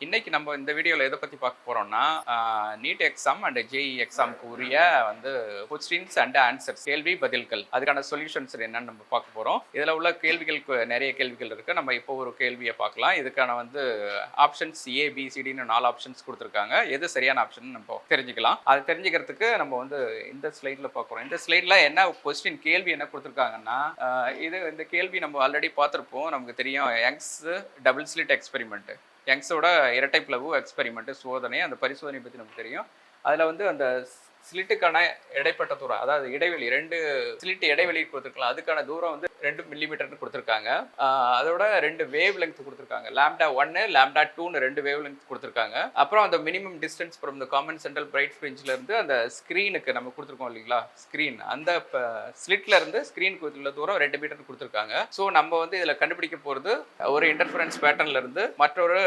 இன்னைக்கு நம்ம இந்த வீடியோவில் எதை பற்றி பார்க்க போகிறோம்னா நீட் எக்ஸாம் அண்ட் ஜேஇ எக்ஸாமுக்கு உரிய வந்து கொஸ்டின்ஸ் அண்ட் ஆன்சர்ஸ் கேள்வி பதில்கள் அதுக்கான சொல்யூஷன்ஸ் என்னன்னு நம்ம பார்க்க போகிறோம். இதில் உள்ள கேள்விகளுக்கு நிறைய கேள்விகள் இருக்குது. நம்ம இப்போ ஒரு கேள்வியை பார்க்கலாம். இதுக்கான வந்து ஆப்ஷன்ஸ் ஏபிசிடின்னு 4 ஆப்ஷன்ஸ் கொடுத்துருக்காங்க. எது சரியான ஆப்ஷன் நம்ம தெரிஞ்சுக்கலாம். அது தெரிஞ்சுக்கிறதுக்கு நம்ம வந்து இந்த ஸ்லைடில் பார்க்குறோம். இந்த ஸ்லைடில் என்ன கொஸ்டின் கேள்வி என்ன கொடுத்துருக்காங்கன்னா இந்த கேள்வி நம்ம ஆல்ரெடி பார்த்துருப்போம். நமக்கு தெரியும் யங்ஸ் டபுள் ஸ்லிட் எக்ஸ்பெரிமெண்ட், யங்ஸோட இரட்டை பிளவு எக்ஸ்பெரிமெண்ட் சோதனை. அந்த பரிசோதனை பற்றி நமக்கு தெரியும். அதில் வந்து அந்த ஸ்லிட்டுக்கான இடைப்பட்ட தூரம், அதாவது இடைவெளி 2 ஸ்லிட் இடைவெளி கொடுத்துருக்கலாம். அதுக்கான தூரம் வந்து 2 மில்லிமீட்டர்னு கொடுத்துருக்காங்க. அதோட 2 வேவ் லெங்த் கொடுத்துருக்காங்க. λ1 λ2ன்னு 2 வேவ் லெங்த் கொடுத்துருக்காங்க. அப்புறம் அந்த minimum distance from the common central bright ஃப்ரிஞ்சில் இருந்து அந்த ஸ்க்ரீனுக்கு நம்ம கொடுத்துருக்கோம் இல்லைங்களா, ஸ்க்ரீன் அந்த ஸ்லிட்ல இருந்து ஸ்க்ரீனுக்கு உள்ள தூரம் 2 மீட்டர் கொடுத்துருக்காங்க. ஸோ நம்ம வந்து இதில் கண்டுபிடிக்க போகிறது ஒரு இன்டர்ஃபரன்ஸ் பேட்டர்ன்ல இருந்து மற்றொரு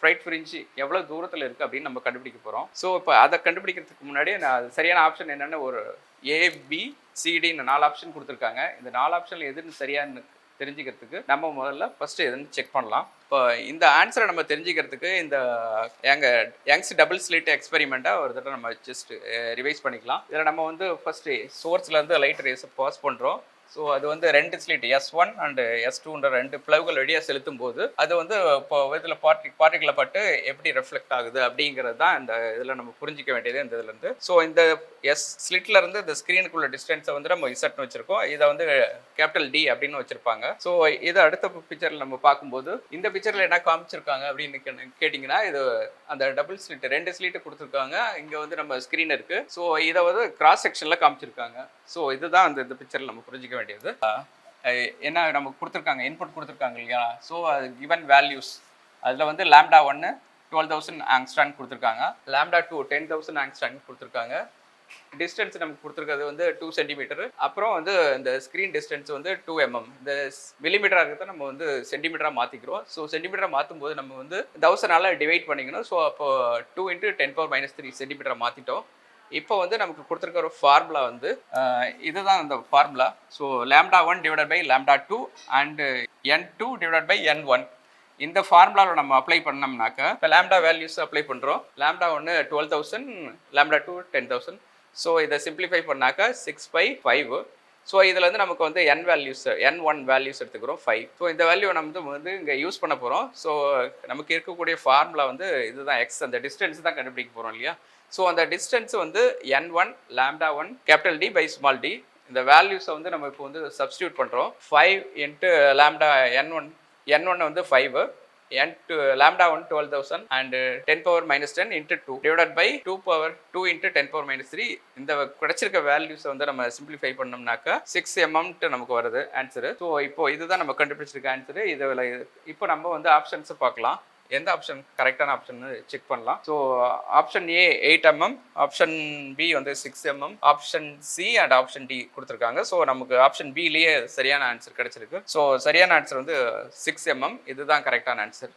பிரைட் ஃப்ரிஞ்ச் எவ்வளோ தூரத்தில் இருக்குது அப்படின்னு நம்ம கண்டுபிடிக்க போகிறோம். ஸோ இப்போ அதை கண்டுபிடிக்கிறதுக்கு முன்னாடி நான் சரியான ஆப்ஷன் என்னென்னு ஒரு ஏபிசிடின்னு 4 ஆப்ஷன் கொடுத்துருக்காங்க. இந்த 4 ஆப்ஷனில் எதுன்னு சரியானு தெரிஞ்சுக்கிறதுக்கு நம்ம முதல்ல ஃபர்ஸ்ட் எதுன்னு செக் பண்ணலாம். இப்போ இந்த ஆன்சரை நம்ம தெரிஞ்சுக்கிறதுக்கு இந்த யங்ஸ் டபுள் ஸ்லிட் எக்ஸ்பெரிமெண்ட்டை ஒரு தடவை நம்ம ஜஸ்ட் ரிவைஸ் பண்ணிக்கலாம். இதில் நம்ம வந்து ஃபர்ஸ்ட் சோர்ஸ்லேருந்து லைட் ரேஸை பாஸ் பண்ணுறோம். ஸோ அது வந்து 2 ஸ்லிட் S1 அண்ட் S2ன்ற 2 பிளவுகள் வெளியே செலுத்தும் போது அது வந்து இப்போ இதில் பார்ட்டிகளை பட்டு எப்படி ரெஃப்ளெக்ட் ஆகுது அப்படிங்கிறது தான் இந்த இதில் நம்ம புரிஞ்சிக்க வேண்டியது இந்த இதுலேருந்து. ஸோ இந்த ஸ்லிட்ல இருந்து இந்த ஸ்க்ரீனுக்குள்ள டிஸ்டன்ஸை வந்து நம்ம இசட்னு வச்சிருக்கோம். இதை வந்து கேபிட்டல் D அப்படின்னு வச்சிருப்பாங்க. ஸோ இதை அடுத்த பிக்சரில் நம்ம பார்க்கும்போது இந்த பிக்சரில் என்ன காமிச்சிருக்காங்க அப்படின்னு கேட்டிங்கன்னா, இது அந்த டபுள் ஸ்லிட் 2 ஸ்லிட்டு கொடுத்துருக்காங்க. இங்கே வந்து நம்ம ஸ்க்ரீன் இருக்கு. ஸோ இதை வந்து கிராஸ் செக்ஷனில் காமிச்சிருக்காங்க. ஸோ இதுதான் இந்த பிக்சரில் நம்ம புரிஞ்சிக்க வேண்டியது. என்ன நமக்கு கொடுத்துருக்காங்க, இன்புட் கொடுத்துருக்காங்க இல்லையா. ஸோ அது கிவன் வேல்யூஸ் அதில் வந்து λ1 12,000 ஆங்ஸ்ட்ரான் கொடுத்துருக்காங்க, λ2 10,000 ஆங்ஸ்ட்ரான் கொடுத்துருக்காங்க. டிஸ்டன்ஸ் நமக்கு கொடுத்துருக்கிறது வந்து 2 சென்டிமீட்டர். அப்புறம் வந்து இந்த ஸ்க்ரீன் டிஸ்டன்ஸ் வந்து 2 mm. இந்த மில்லிமீட்டராக இருக்கிறத நம்ம வந்து சென்டிமீட்டராக மாற்றிக்கிறோம். ஸோ சென்டிமீட்டராக மாற்றும் போது நம்ம வந்து 1000ஆல் டிவைட் பண்ணிக்கணும். ஸோ அப்போ 2 × 10⁻³ சென்டிமீட்டராக மாற்றிட்டோம். இப்போ வந்து நமக்கு கொடுத்துருக்க ஒரு ஃபார்முலா வந்து இதுதான் அந்த formula. So λ1 / λ2 and n2 / n1. இந்த ஃபார்முலாவில் நம்ம அப்ளை பண்ணோம்னாக்கா இப்போ λ வேல்யூஸ் அப்ளை பண்ணுறோம். λ1 12,000, λ2 10,000. ஸோ இதை சிம்பிளிஃபை பண்ணாக்கா 6/5. ஸோ இதில் வந்து நமக்கு வந்து n1 வேல்யூஸ் எடுத்துக்கிறோம் 5. ஸோ இந்த வேல்யூ நம்ம வந்து இங்கே யூஸ் பண்ண போகிறோம். ஸோ நமக்கு இருக்கக்கூடிய ஃபார்முலா வந்து இதுதான் எக்ஸ், அந்த டிஸ்டன்ஸ் தான் கண்டுபிடிக்க போகிறோம் இல்லையா. ஸோ அந்த டிஸ்டன்ஸ் வந்து n1 λ1 capital D / small d. இந்த வேல்யூஸை வந்து நம்ம இப்போ வந்து சப்ஸ்டியூட் பண்ணுறோம். 5 × n1 வந்து 5, λ1 12,000 அண்ட் 10⁻10 × 2 டிவைடட் பை 2 × 10⁻3. இந்த கிடைச்சிருக்க வேல்யூஸை வந்து நம்ம சிம்பிளிஃபை பண்ணோம்னாக்கா 6 mm நமக்கு வருது ஆன்சரு. ஸோ இப்போ இதுதான் நம்ம கண்டுபிடிச்சிருக்க ஆன்சரு. இதில் இப்போ நம்ம வந்து ஆப்ஷன்ஸை பார்க்கலாம். எந்த ஆப்ஷன் கரெக்டான ஆப்ஷன் செக் பண்ணலாம். So option A 8 mm, option B வந்து 6 mm, option C and option D கொடுத்துருக்காங்க. ஸோ நமக்கு ஆப்ஷன் பிலேயே சரியான ஆன்சர் கிடைச்சிருக்கு. ஸோ சரியான ஆன்சர் வந்து 6 mm. இதுதான் கரெக்டான ஆன்சர்.